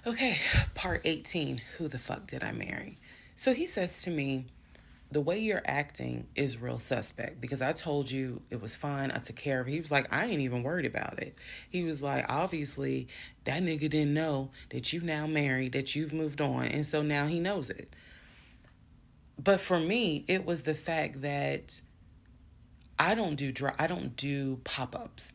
Okay, part 18. Who the fuck did I marry? So he says to me, the way you're acting is real suspect because I told you it was fine. I took care of it. He was like, I ain't even worried about it. He was like, obviously, that nigga didn't know that you now married, that you've moved on. And so now he knows it. But for me, it was the fact that I don't do pop-ups.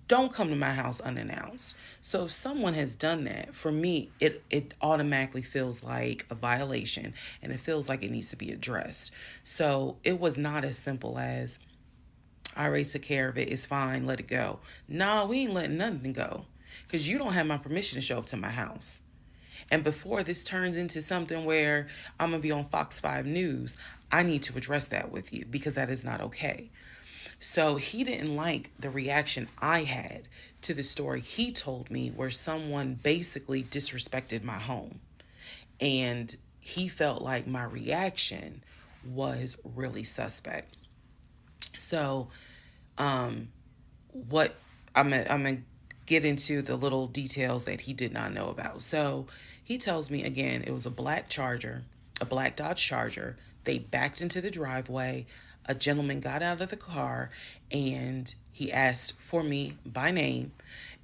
Don't come to my house unannounced. So if someone has done that, for me, it automatically feels like a violation and it feels like it needs to be addressed. So it was not as simple as I already took care of it, it's fine, let it go. Nah, we ain't letting nothing go. Cause you don't have my permission to show up to my house. And before this turns into something where I'm gonna be on Fox 5 News, I need to address that with you because that is not okay. So he didn't like the reaction I had to the story he told me where someone basically disrespected my home. And he felt like my reaction was really suspect. So, what I'm gonna get into the little details that he did not know about. So, he tells me again it was a black Charger, a black Dodge Charger. They backed into the driveway. A gentleman got out of the car and he asked for me by name,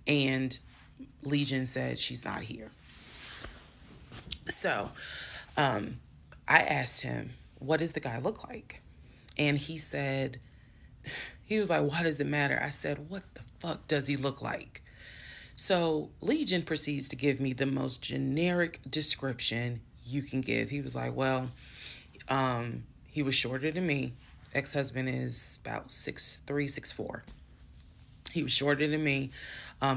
and Legion said she's not here. So, I asked him, what does the guy look like? And he said, he was like, why does it matter? I said, what the fuck does he look like? So Legion proceeds to give me the most generic description you can give. He was like, well, he was shorter than me. Ex-husband is about 6'3", 6'4". He was shorter than me.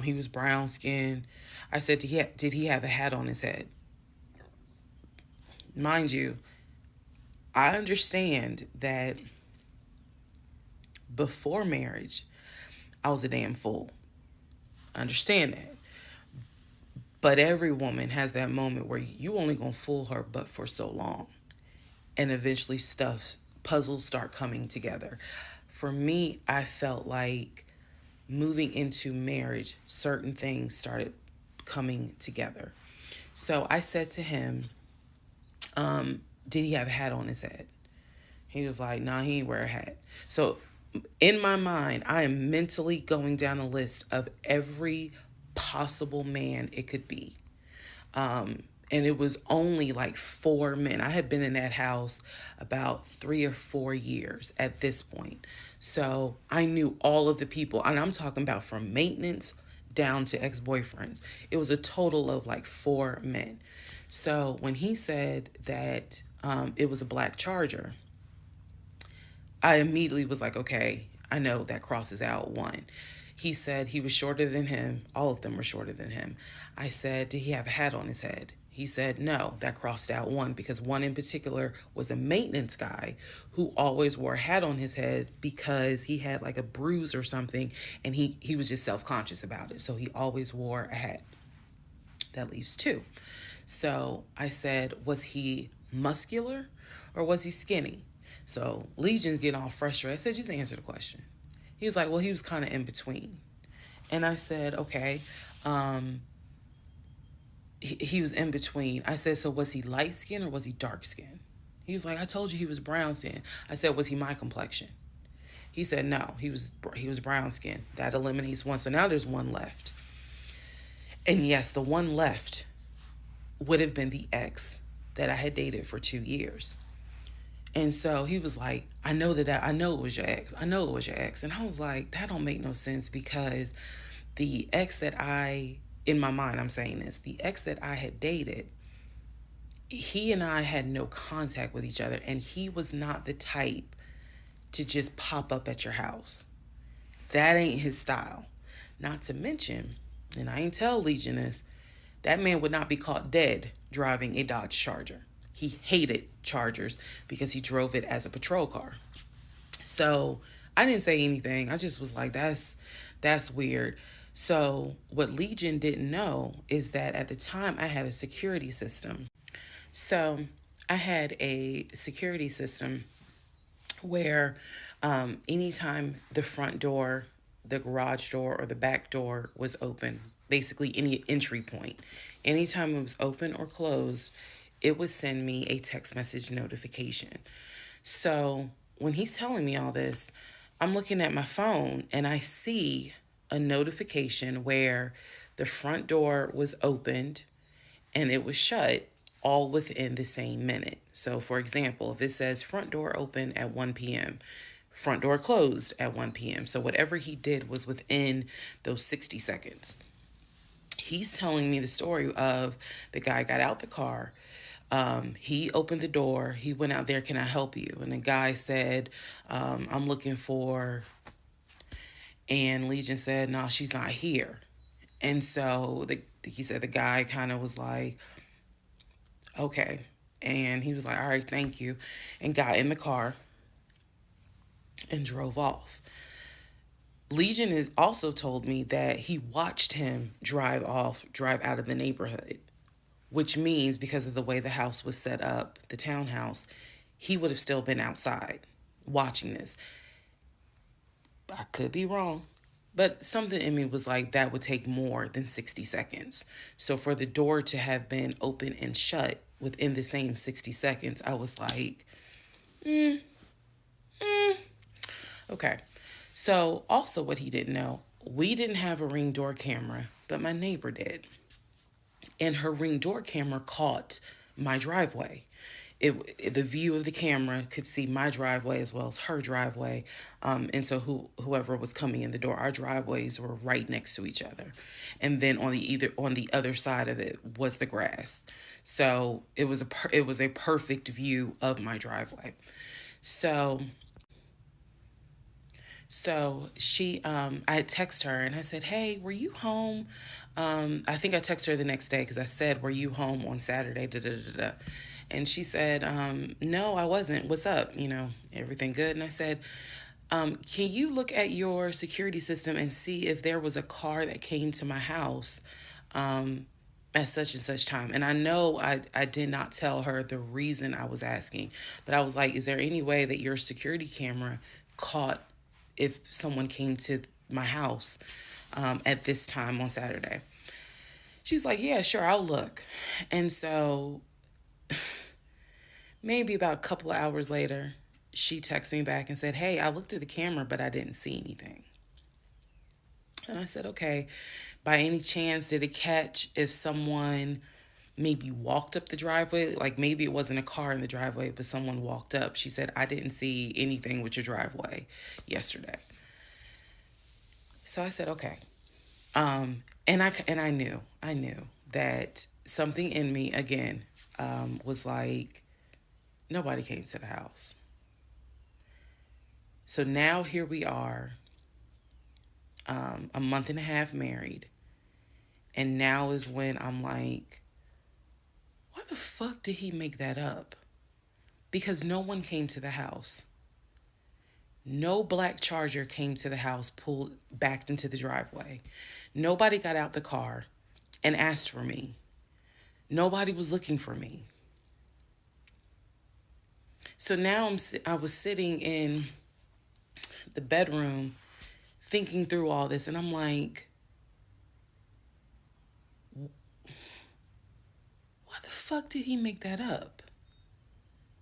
He was brown skinned. I said, did he have a hat on his head? Mind you, I understand that before marriage, I was a damn fool. I understand that. But every woman has that moment where you only gonna fool her but for so long. And eventually puzzles start coming together. For me, I felt like moving into marriage, certain things started coming together. So I said to him, did he have a hat on his head? He was like, nah, he ain't wear a hat. So in my mind, I am mentally going down a list of every possible man it could be. And it was only like 4 men. I had been in that house about 3 or 4 years at this point. So I knew all of the people, and I'm talking about from maintenance down to ex-boyfriends. It was a total of like 4 men. So when he said that it was a black Charger, I immediately was like, okay, I know that crosses out one. He said he was shorter than him. All of them were shorter than him. I said, did he have a hat on his head? He said, no, that crossed out one because one in particular was a maintenance guy who always wore a hat on his head because he had like a bruise or something and he was just self-conscious about it. So he always wore a hat. That leaves 2. So I said, was he muscular or was he skinny? So Legion's getting all frustrated. I said, just answer the question. He was like, well, he was kind of in between. And I said, okay. He was in between. I said, so was he light skinned or was he dark skinned? He was like, I told you he was brown skinned. I said, was he my complexion? He said, no, he was brown skinned. That eliminates one. So now there's one left. And yes, the one left would have been the ex that I had dated for 2 years. And so he was like, I know it was your ex. I know it was your ex. And I was like, that don't make no sense because the ex that in my mind, I'm saying this, the ex that I had dated, he and I had no contact with each other. And he was not the type to just pop up at your house. That ain't his style. Not to mention, and I ain't tell Legion this, that man would not be caught dead driving a Dodge Charger. He hated Chargers because he drove it as a patrol car. So I didn't say anything. I just was like, that's weird. So what Legion didn't know is that at the time I had a security system. So I had a security system where Anytime the front door, the garage door, or the back door was open, basically any entry point, anytime it was open or closed, it would send me a text message notification. So when he's telling me all this, I'm looking at my phone and I see a notification where the front door was opened and it was shut all within the same minute. So, for example, if it says front door open at 1 p.m., front door closed at 1 p.m. So, whatever he did was within those 60 seconds. He's telling me the story of the guy got out the car. He opened the door. He went out there, can I help you? And the guy said, I'm looking for, and Legion said, no, she's not here. And so he said the guy kind of was like, okay. And he was like, all right, thank you. And got in the car and drove off. Legion has also told me that he watched him drive out of the neighborhood, which means because of the way the house was set up, the townhouse, he would have still been outside watching this. I could be wrong, but something in me was like, that would take more than 60 seconds. So for the door to have been open and shut within the same 60 seconds, I was like, okay. So also what he didn't know, we didn't have a Ring door camera, but my neighbor did. And her Ring door camera caught my driveway. The view of the camera could see my driveway as well as her driveway. And so whoever was coming in the door, our driveways were right next to each other. And then on the other side of it was the grass. So it was a perfect view of my driveway. So she, I had texted her and I said, hey, were you home? I think I texted her the next day because I said, were you home on Saturday? Da, da, da, da. And she said, no, I wasn't. What's up? Everything good? And I said, can you look at your security system and see if there was a car that came to my house at such and such time? And I know I did not tell her the reason I was asking, but I was like, is there any way that your security camera caught if someone came to my house at this time on Saturday? She's like, yeah, sure, I'll look. And so maybe about a couple of hours later, she texted me back and said, hey, I looked at the camera, but I didn't see anything. And I said, okay, by any chance, did it catch if someone maybe walked up the driveway? Like maybe it wasn't a car in the driveway, but someone walked up. She said, I didn't see anything with your driveway yesterday. So I said, okay. And I knew that something in me, again, was like, nobody came to the house. So now here we are, a month and a half married. And now is when I'm like, why the fuck did he make that up? Because no one came to the house. No black Charger came to the house, backed into the driveway. Nobody got out the car and asked for me. Nobody was looking for me. So now I was sitting in the bedroom thinking through all this, and I'm like, why the fuck did he make that up?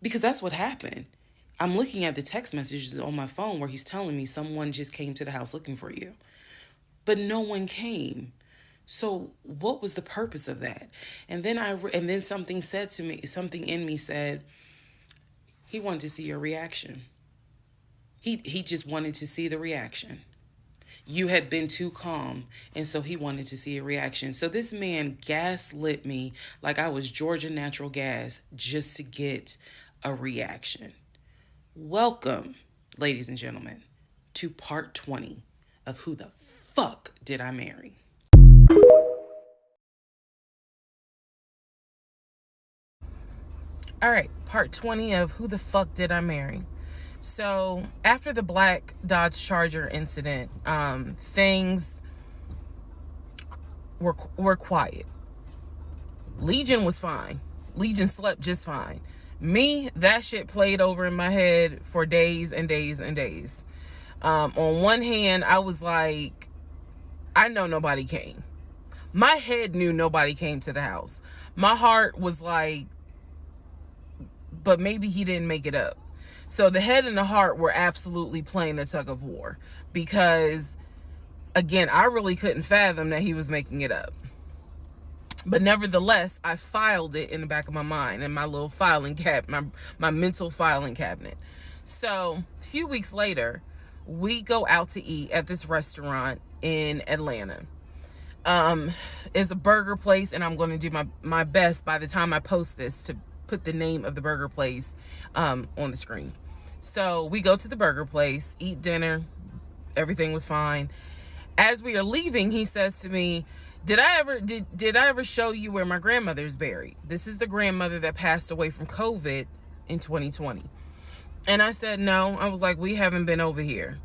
Because that's what happened. I'm looking at the text messages on my phone where he's telling me someone just came to the house looking for you. But no one came. So what was the purpose of that? And then something said to me, something in me said, he wanted to see your reaction. He just wanted to see the reaction. You had been too calm, and so he wanted to see a reaction. So this man gaslit me like I was Georgia Natural Gas just to get a reaction. Welcome, ladies and gentlemen, to part 20 of Who the Fuck Did I Marry? All right, part 20 of Who the Fuck Did I Marry? So after the black Dodge Charger incident, things were quiet. Legion was fine. Legion slept just fine. Me, that shit played over in my head for days and days and days. On one hand, I was like, I know nobody came. My head knew nobody came to the house. My heart was like, but maybe he didn't make it up. So the head and the heart were absolutely playing a tug of war, because, again, I really couldn't fathom that he was making it up. But nevertheless, I filed it in the back of my mind, in my little filing cabinet, my mental filing cabinet. So a few weeks later, we go out to eat at this restaurant in Atlanta. It's a burger place, and I'm going to do my best by the time I post this to put the name of the burger place on the screen. So we go to the burger place, eat dinner, everything was fine. As we are leaving, he says to me, did I ever show you where my grandmother's buried? This is the grandmother that passed away from COVID in 2020. And I said, no. I was like, we haven't been over here.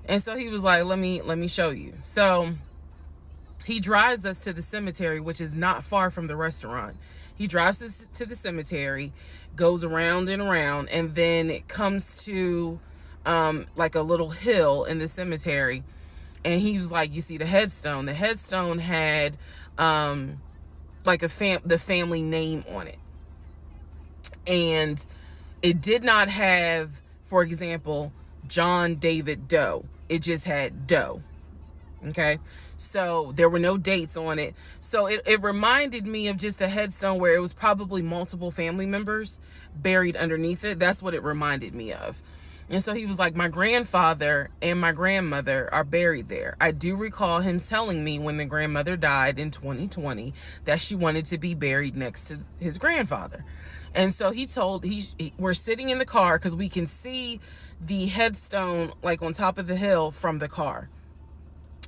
And so he was like, let me show you. So he drives us to the cemetery, which is not far from the restaurant. He drives us to the cemetery, goes around and around, and then it comes to like a little hill in the cemetery. And he was like, you see the headstone. The headstone had like the family name on it. And it did not have, for example, John David Doe. It just had Doe. Okay? So there were no dates on it. So it reminded me of just a headstone where it was probably multiple family members buried underneath it. That's what it reminded me of. And so he was like, my grandfather and my grandmother are buried there. I do recall him telling me when the grandmother died in 2020 that she wanted to be buried next to his grandfather. And so we're sitting in the car because we can see the headstone like on top of the hill from the car.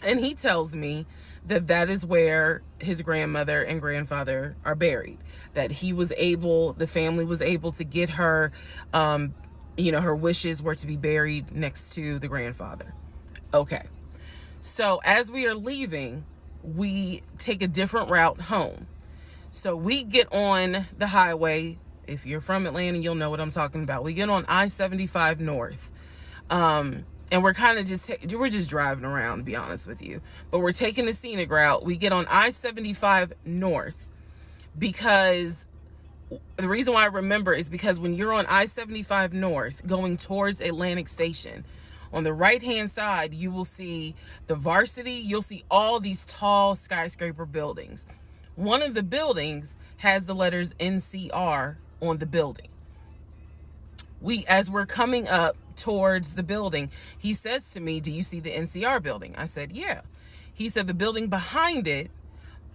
And he tells me that is where his grandmother and grandfather are buried. That the family was able to get her, her wishes were to be buried next to the grandfather. Okay. So as we are leaving, we take a different route home. So we get on the highway. If you're from Atlanta, you'll know what I'm talking about. We get on I-75 North. And we're kind of we're just driving around, to be honest with you. But we're taking the scenic route. We get on I-75 North because the reason why I remember is because when you're on I-75 North going towards Atlantic Station, on the right-hand side, you will see the Varsity. You'll see all these tall skyscraper buildings. One of the buildings has the letters NCR on the building. As we're coming up towards the building, he says to me, do you see the NCR building? I said, yeah. He said, the building behind it,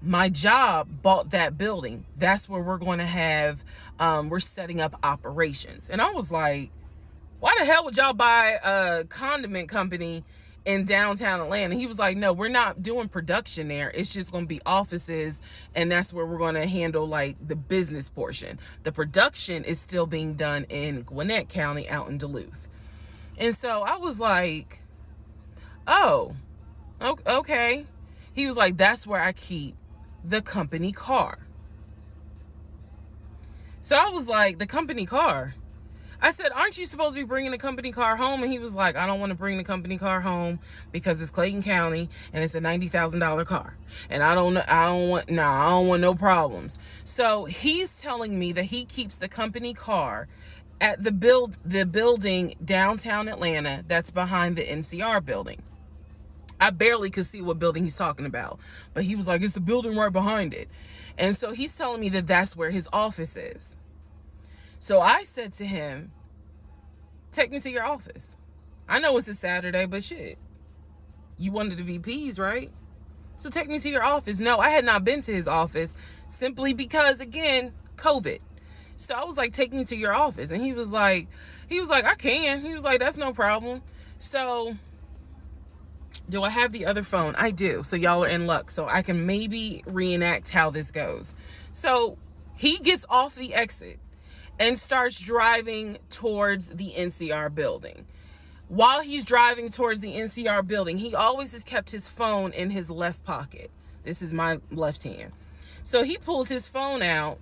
my job bought that building. That's where we're going to have, we're setting up operations. And I was like, why the hell would y'all buy a condiment company in downtown Atlanta? He was like, no, we're not doing production there. It's just going to be offices. And that's where we're going to handle like the business portion. The production is still being done in Gwinnett County out in Duluth. And so I was like, oh, okay. He was like, that's where I keep the company car. So I was like, the company car? I said, aren't you supposed to be bringing the company car home? And he was like, I don't want to bring the company car home because it's Clayton County and it's a $90,000 car. And I don't want no problems. So he's telling me that he keeps the company car at the building downtown Atlanta that's behind the NCR building. I barely could see what building he's talking about, but he was like, it's the building right behind it. And so he's telling me that that's where his office is. So I said to him, take me to your office. I know it's a Saturday, but shit, you wanted the VPs, right? So take me to your office. No, I had not been to his office simply because, again, COVID. So I was like, take me to your office. And he was like, I can. He was like, that's no problem. So do I have the other phone? I do. So y'all are in luck. So I can maybe reenact how this goes. So he gets off the exit and starts driving towards the NCR building. While he's driving towards the NCR building, he always has kept his phone in his left pocket. This is my left hand. So he pulls his phone out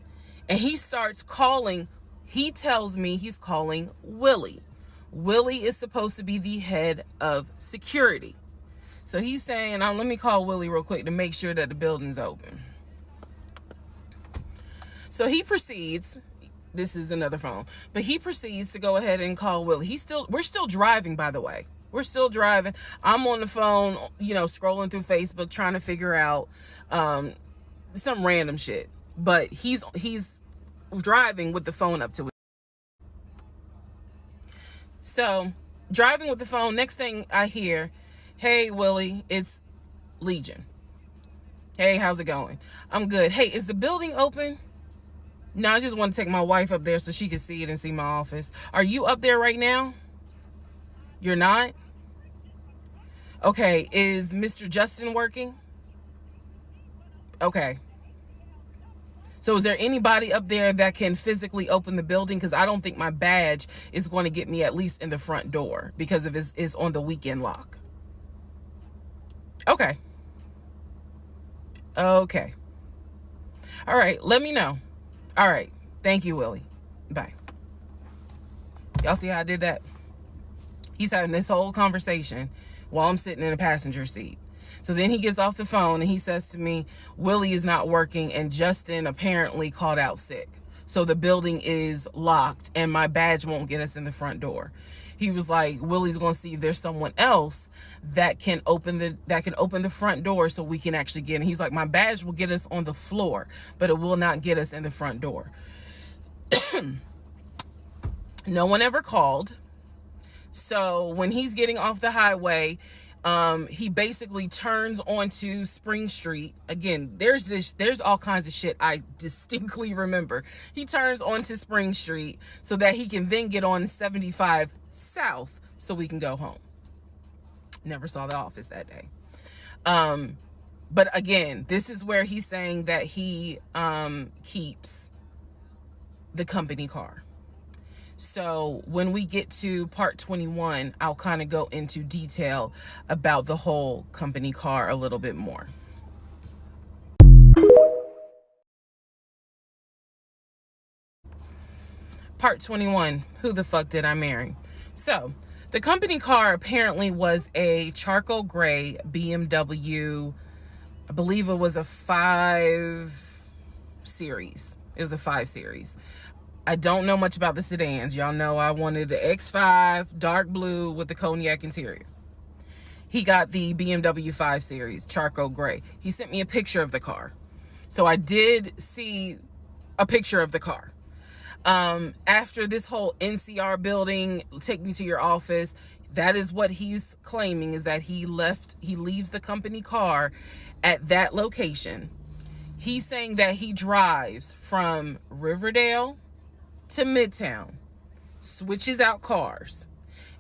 and he starts calling He tells me he's calling Willie. Willie is supposed to be the head of security. So he's saying, let me call Willie real quick to make sure that the building's open. So he proceeds, this is another phone, but he proceeds to go ahead and call Willie. We're still driving, by the way. We're still driving. I'm on the phone, scrolling through Facebook, trying to figure out some random shit. But he's driving with the phone up to it. So, driving with the phone, next thing I hear, "Hey, Willie, it's Legion. Hey, how's it going?" "I'm good." "Hey, is the building open?" "No, I just want to take my wife up there so she can see it and see my office." "Are you up there right now?" "You're not?" "Okay, is Mr. Justin working?" "Okay. So is there anybody up there that can physically open the building? Because I don't think my badge is going to get me at least in the front door because of it's on the weekend lock." "Okay. Okay. All right, let me know." "All right. Thank you, Willie. Bye." Y'all see how I did that? He's having this whole conversation while I'm sitting in a passenger seat. So then he gets off the phone and he says to me, "Willie is not working and Justin apparently called out sick. So the building is locked and my badge won't get us in the front door." He was like, "Willie's going to see if there's someone else that can open the front door so we can actually get in." He's like, "My badge will get us on the floor, but it will not get us in the front door." No one ever called. So when he's getting off the highway, he basically turns onto Spring Street. Again, there's all kinds of shit I distinctly remember. He turns onto Spring Street so that he can then get on 75 South so we can go home. Never saw the office that day. But again, this is where he's saying that he keeps the company car. So when we get to part 21, I'll kind of go into detail about the whole company car a little bit more. Part 21, who the fuck did I marry? So the company car apparently was a charcoal gray BMW. I believe it was a 5 Series. It was a 5 Series. I don't know much about the sedans. Y'all know I wanted the X5 dark blue with the cognac interior. He got the BMW 5 Series charcoal gray. He sent me a picture of the car. So I did see a picture of the car. After this whole NCR building, take me to your office, that is what he's claiming, is that he leaves the company car at that location. He's saying that he drives from Riverdale to Midtown, switches out cars,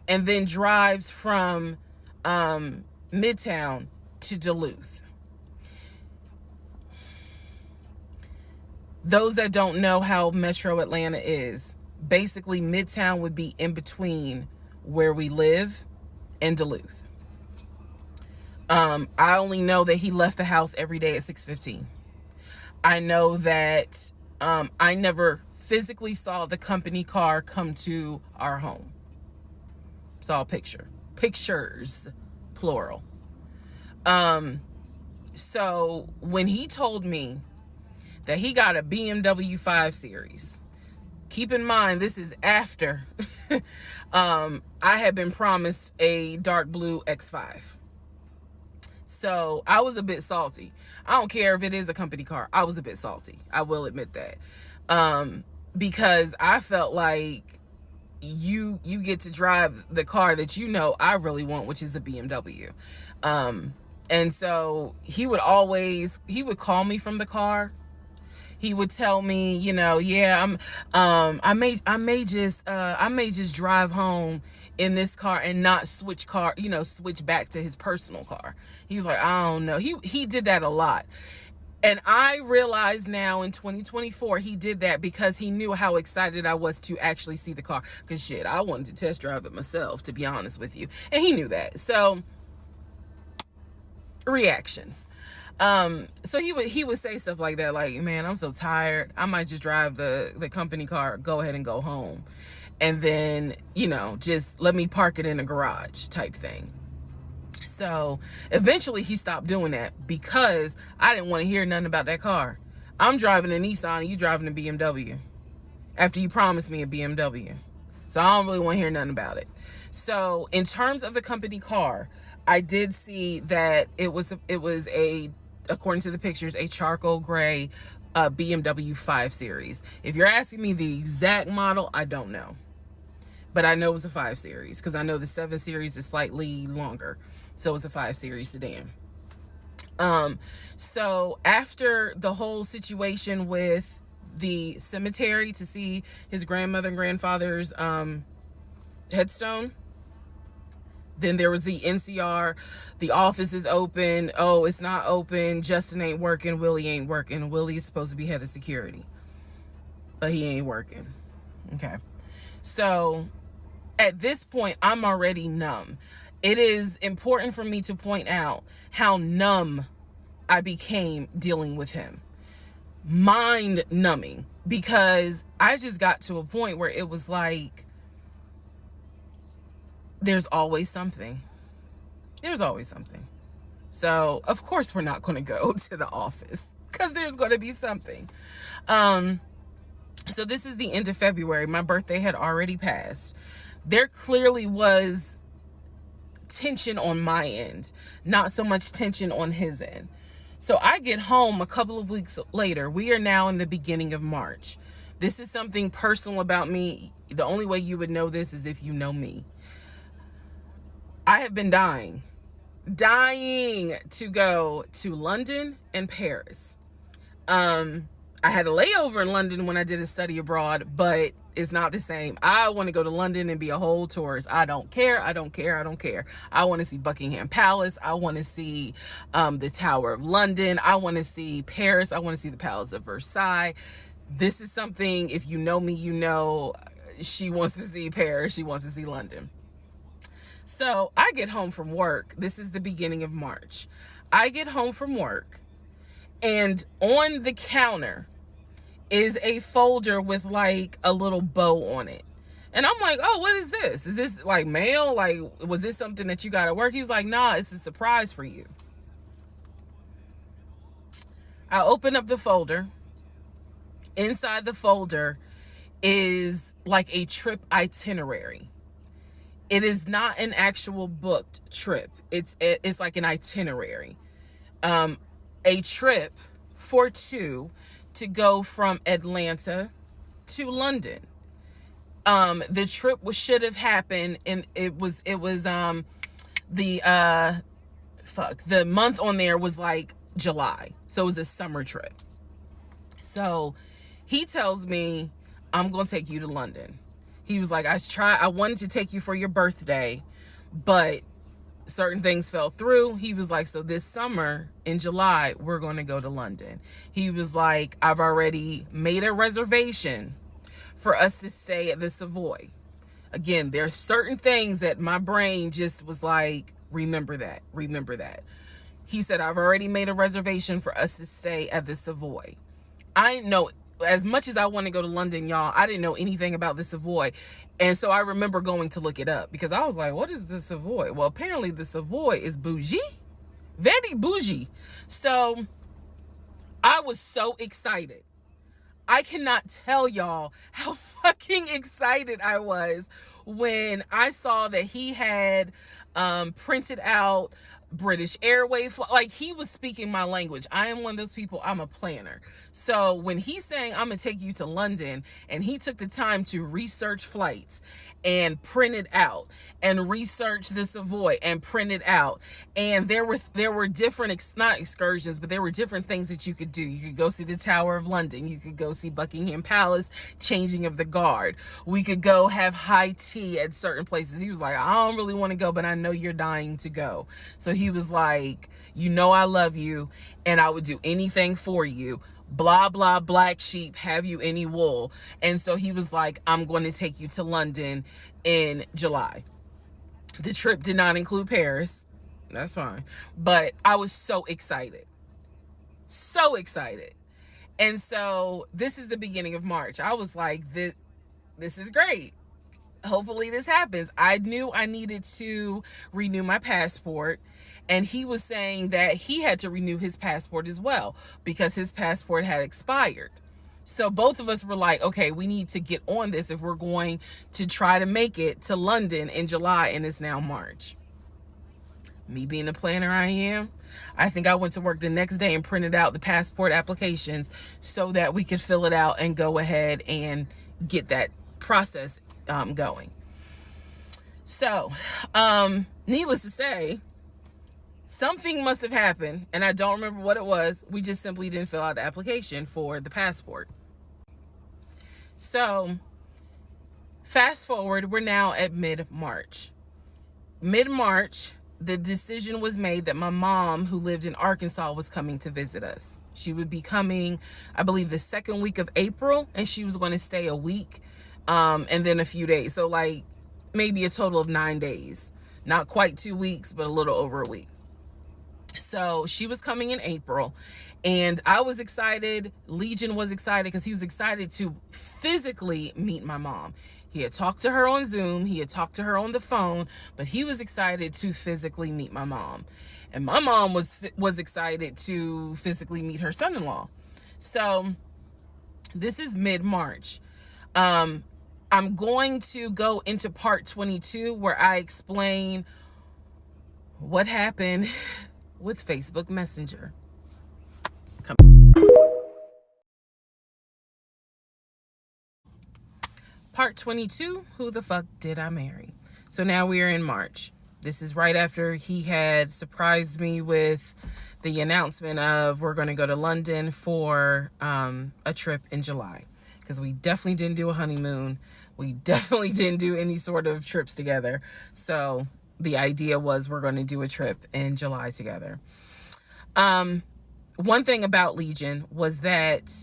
and then drives from Midtown to Duluth. Those that don't know how Metro Atlanta is, basically Midtown would be in between where we live and Duluth. I only know that he left the house every day at 6:15. I know that I never physically saw the company car come to our home. Saw pictures, plural. So when he told me that he got a BMW 5 Series, keep in mind this is after I had been promised a dark blue X5. So I was a bit salty. I don't care if it is a company car. I was a bit salty. I will admit that. Because I felt like you get to drive the car that I really want, which is a BMW. And so he would call me from the car. He would tell me, yeah, I may just drive home in this car and not switch back to his personal car. He was like, I don't know. He did that a lot. And I realize now in 2024, he did that because he knew how excited I was to actually see the car. Because shit, I wanted to test drive it myself, to be honest with you. And he knew that. So, reactions. So he would say stuff like that, like, man, I'm so tired, I might just drive the company car, go ahead and go home, and then, just let me park it in a garage type thing. So eventually he stopped doing that because I didn't want to hear nothing about that car. I'm driving a Nissan and you driving a BMW after you promised me a BMW. So I don't really want to hear nothing about it. So in terms of the company car, I did see that it was a, according to the pictures, a charcoal gray BMW 5 Series. If you're asking me the exact model, I don't know. But I know it was a 5 Series because I know the 7 Series is slightly longer. So it's a 5 Series sedan. So after the whole situation with the cemetery to see his grandmother and grandfather's headstone, then there was the NCR, the office is open, oh, it's not open, Justin ain't working, Willie ain't working. Willie is supposed to be head of security, but he ain't working. Okay. So at this point, I'm already numb. It is important for me to point out how numb I became dealing with him. Mind numbing, because I just got to a point where it was like, there's always something. There's always something. So of course we're not going to go to the office because there's going to be something. So this is the end of February. My birthday had already passed. There clearly was tension on my end, not so much tension on his end. So I get home a couple of weeks later. We are now in the beginning of March. This is something personal about me. The only way you would know this is if you know me. I have been dying to go to London and Paris. I had a layover in London when I did a study abroad, but it's not the same. I want to go to London and be a whole tourist. I don't care. I want to see Buckingham Palace. I want to see the Tower of London. I want to see Paris. I want to see the Palace of Versailles. This is something, if you know me, you know she wants to see Paris. She wants to see London. So I get home from work. This is the beginning of March. I get home from work, and on the counter is a folder with like a little bow on it. And I'm like, oh, what is this? Is this like mail? Like, was this something that you got at work? He's like, nah, it's a surprise for you. I open up the folder. Inside the folder is like a trip itinerary. It is not an actual booked trip. It's like an itinerary. A trip for two to go from Atlanta to London. The trip should have happened, and it was the month on there was like July. So it was a summer trip. So he tells me, I'm going to take you to London. He was like, I wanted to take you for your birthday, but certain things fell through. He was like, so this summer in July, we're going to go to London. He was like, I've already made a reservation for us to stay at the Savoy. Again, there are certain things that my brain just was like, remember that. He said, I've already made a reservation for us to stay at the Savoy. I didn't know, as much as I want to go to London, y'all, I didn't know anything about the Savoy. And so I remember going to look it up because I was like, what is the Savoy? Well, apparently the Savoy is bougie, very bougie. So I was so excited. I cannot tell y'all how fucking excited I was when I saw that he had printed out British Airways. Like, he was speaking my language. I am one of those people, I'm a planner. So when he's saying, I'm gonna take you to London, and he took the time to research flights and print it out, and research the Savoy and print it out, and there were different not excursions, but there were different things that you could do. You could go see the Tower of London, you could go see Buckingham Palace, changing of the guard, we could go have high tea at certain places. He was like, I don't really want to go, but I know you're dying to go. So he was like, you know I love you and I would do anything for you, blah blah, black sheep, have you any wool? And so he was like, I'm going to take you to London in July. The trip did not include Paris, that's fine, but I was so excited. So excited. And so this is the beginning of March. I was like, this is great. Hopefully this happens. I knew I needed to renew my passport, and he was saying that he had to renew his passport as well because his passport had expired. So both of us were like, okay, we need to get on this if we're going to try to make it to London in July, and it's now March. Me being the planner I am, I think I went to work the next day and printed out the passport applications so that we could fill it out and go ahead and get that process going. So, needless to say, something must have happened, and I don't remember what it was. We just simply didn't fill out the application for the passport. So, fast forward, we're now at mid-March. Mid-March, the decision was made that my mom, who lived in Arkansas, was coming to visit us. She would be coming, I believe, the second week of April, and she was going to stay a week, and then a few days. So like maybe a total of 9 days. Not quite 2 weeks, but a little over a week. So she was coming in April, and I was excited. Legion was excited because he was excited to physically meet my mom. He had talked to her on Zoom. He had talked to her on the phone, but he was excited to physically meet my mom. And my mom was excited to physically meet her son-in-law. So this is mid-March. I'm going to go into part 22 where I explain what happened with Facebook Messenger. Part 22, who the fuck did I marry? So now we are in March. This is right after he had surprised me with the announcement of we're going to go to London for a trip in July. Because we definitely didn't do a honeymoon. We definitely didn't do any sort of trips together. So the idea was we're going to do a trip in July together. One thing about Legion was that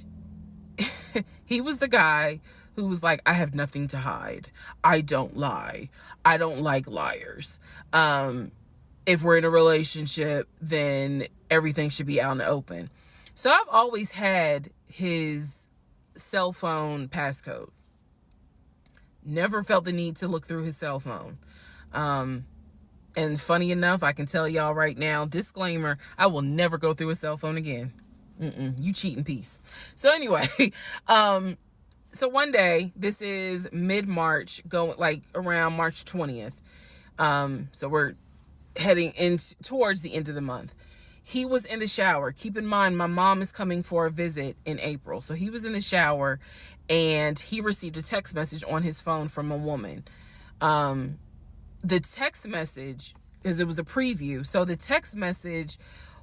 he was the guy who was like, I have nothing to hide. I don't lie. I don't like liars. If we're in a relationship, then everything should be out in the open. So I've always had his cell phone passcode. Never felt the need to look through his cell phone. And funny enough, I can tell y'all right now, disclaimer, I will never go through a cell phone again. You cheating piece. So anyway, so one day, this is mid-March, going like around March 20th. So we're heading towards the end of the month. He was in the shower. Keep in mind, my mom is coming for a visit in April. So he was in the shower and he received a text message on his phone from a woman. The text message, because it was a preview. So the text message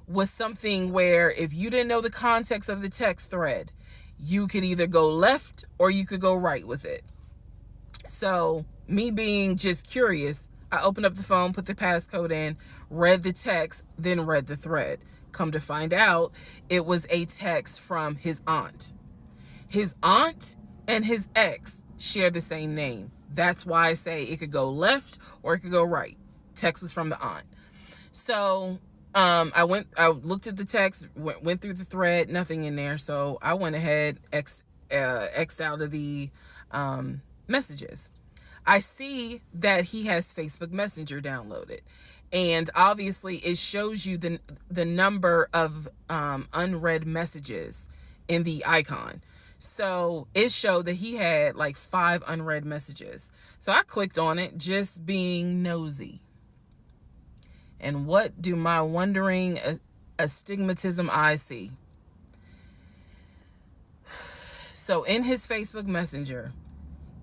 was something where if you didn't know the context of the text thread, you could either go left or you could go right with it. So me being just curious, I opened up the phone, put the passcode in, read the text, then read the thread. Come to find out, it was a text from his aunt. His aunt and his ex share the same name. That's why I say it could go left or it could go right. Text was from the aunt. So I looked at the text, went through the thread, nothing in there. So I went ahead, X'd out of the messages. I see that he has Facebook Messenger downloaded. And obviously it shows you the number of unread messages in the icon. So it showed that he had like 5 unread messages. So I clicked on it, just being nosy. And what do my wondering astigmatism eyes see? So in his Facebook Messenger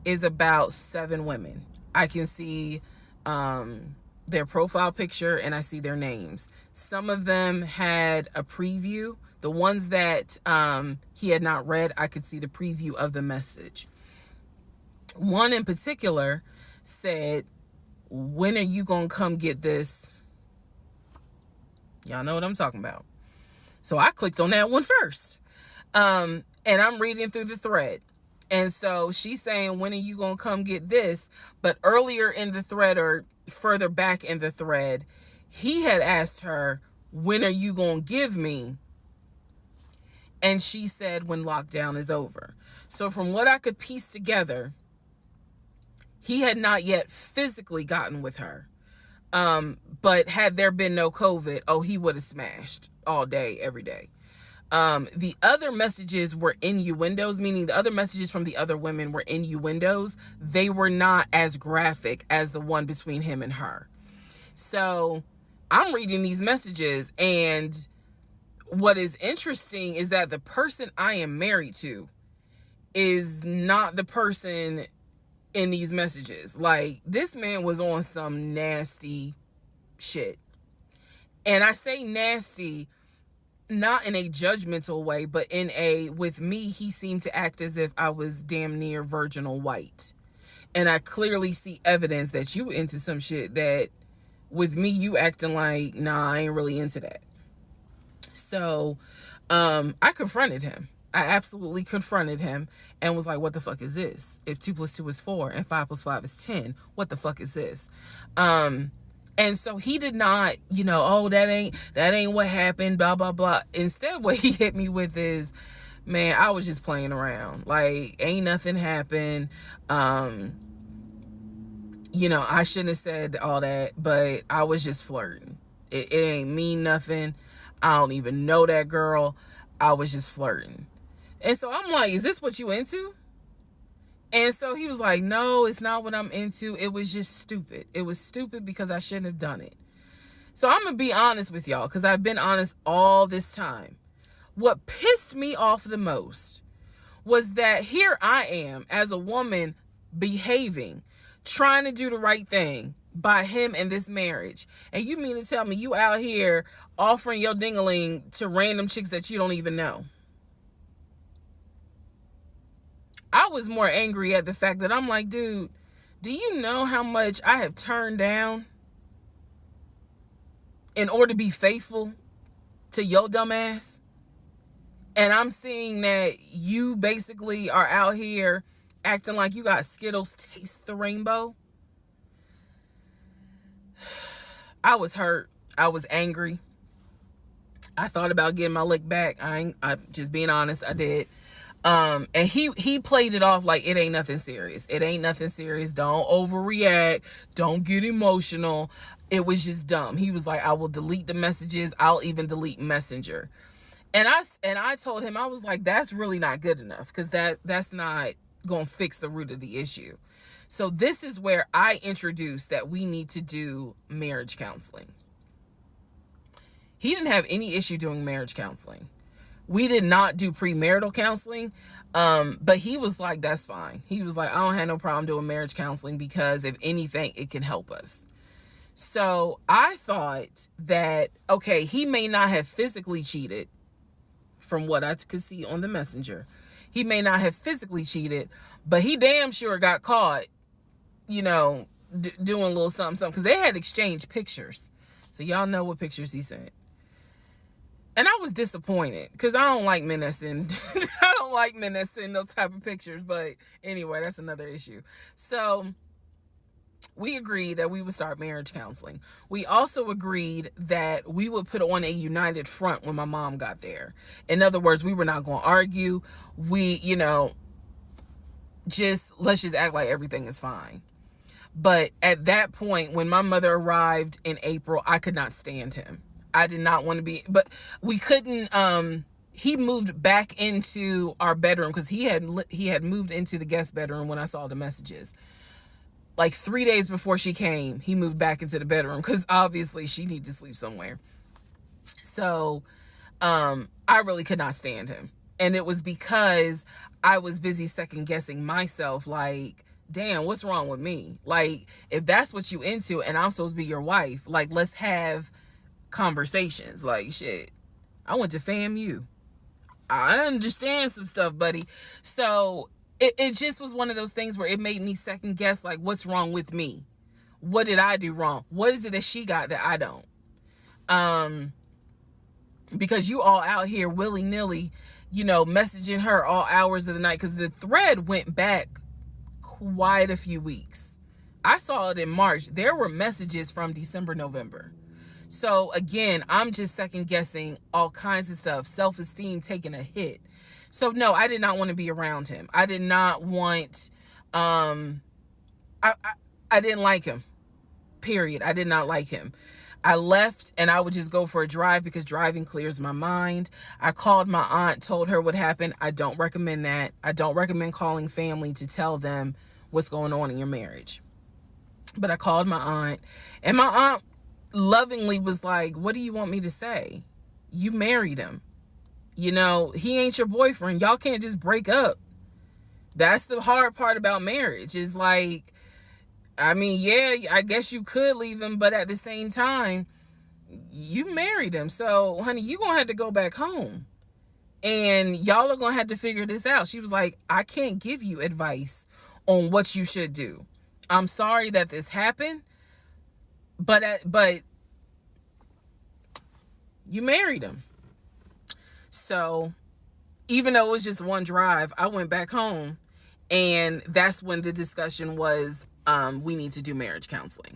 is about 7 women. I can see their profile picture and I see their names. Some of them had a preview. The ones that he had not read, I could see the preview of the message. One in particular said, when are you gonna come get this? Y'all know what I'm talking about. So I clicked on that one first. And I'm reading through the thread. And so she's saying, when are you going to come get this? But earlier in the thread, or further back in the thread, he had asked her, when are you going to give me And she said when lockdown is over. So from what I could piece together, he had not yet physically gotten with her. But had there been no COVID, oh, he would have smashed all day, every day. The other messages were innuendos, meaning the other messages from the other women were innuendos. They were not as graphic as the one between him and her. So I'm reading these messages, and what is interesting is that the person I am married to is not the person in these messages. Like, this man was on some nasty shit. And I say nasty not in a judgmental way, but in a, with me, he seemed to act as if I was damn near virginal white. And I clearly see evidence that you into some shit that with me, you acting like, nah, I ain't really into that. So I confronted him. I absolutely confronted him and was like, what the fuck is this? If 2 + 2 is 4 and 5 + 5 is 10, what the fuck is this? And so he did not, oh, that ain't what happened, blah, blah, blah. Instead, what he hit me with is, man, I was just playing around. Like, ain't nothing happened. I shouldn't have said all that, but I was just flirting. It ain't mean nothing. I don't even know that girl. I was just flirting. And so I'm like, is this what you into? And so he was like, no, it's not what I'm into. It was just stupid. It was stupid because I shouldn't have done it. So I'm going to be honest with y'all, because I've been honest all this time. What pissed me off the most was that here I am as a woman behaving, trying to do the right thing by him and this marriage. And you mean to tell me you out here offering your ding-a-ling to random chicks that you don't even know? I was more angry at the fact that I'm like, dude, do you know how much I have turned down in order to be faithful to your dumb ass? And I'm seeing that you basically are out here acting like you got Skittles taste the rainbow. I was hurt. I was angry. I thought about getting my lick back. I'm just being honest. I did. And he played it off like it ain't nothing serious. It ain't nothing serious. Don't overreact. Don't get emotional. It was just dumb. He was like, I will delete the messages. I'll even delete Messenger. And I told him, I was like, that's really not good enough, because that's not going to fix the root of the issue. So this is where I introduced that we need to do marriage counseling. He didn't have any issue doing marriage counseling. We did not do premarital counseling, but he was like, that's fine. He was like, I don't have no problem doing marriage counseling because if anything, it can help us. So I thought that, okay, he may not have physically cheated from what I could see on the messenger. He may not have physically cheated, but he damn sure got caught, doing a little something, because they had exchanged pictures. So y'all know what pictures he sent. And I was disappointed because I don't like men that send those type of pictures. But anyway, that's another issue. So we agreed that we would start marriage counseling. We also agreed that we would put on a united front when my mom got there. In other words, we were not going to argue. We, let's just act like everything is fine. But at that point, when my mother arrived in April, I could not stand him. I did not want to be, but we couldn't, he moved back into our bedroom because he had moved into the guest bedroom when I saw the messages. Like 3 days before she came, he moved back into the bedroom because obviously she needed to sleep somewhere. So, I really could not stand him. And it was because I was busy second guessing myself. Like, damn, what's wrong with me? Like, if that's what you into and I'm supposed to be your wife, like, let's have conversations. Like, shit, I went to FAMU. I understand some stuff, buddy. So it just was one of those things where it made me second guess, like, what's wrong with me? What did I do wrong? What is it that she got that I don't? Because you all out here willy-nilly, messaging her all hours of the night, because the thread went back quite a few weeks. I saw it in March. There were messages from December, November. So again, I'm just second guessing all kinds of stuff, self-esteem taking a hit. So no, I did not want to be around him. I did not want, I, I didn't like him, period. I did not like him. I left and I would just go for a drive because driving clears my mind. I called my aunt, told her what happened. I don't recommend that. I don't recommend calling family to tell them what's going on in your marriage. But I called my aunt, and my aunt lovingly was like, what do you want me to say? You married him. You know, he ain't your boyfriend. Y'all can't just break up. That's the hard part about marriage, is like, I mean, yeah, I guess you could leave him, but at the same time, you married him. So, honey, you're going to have to go back home. And y'all are going to have to figure this out. She was like, I can't give you advice on what you should do. I'm sorry that this happened, but you married him. So even though it was just one drive, I went back home, and that's when the discussion was, we need to do marriage counseling.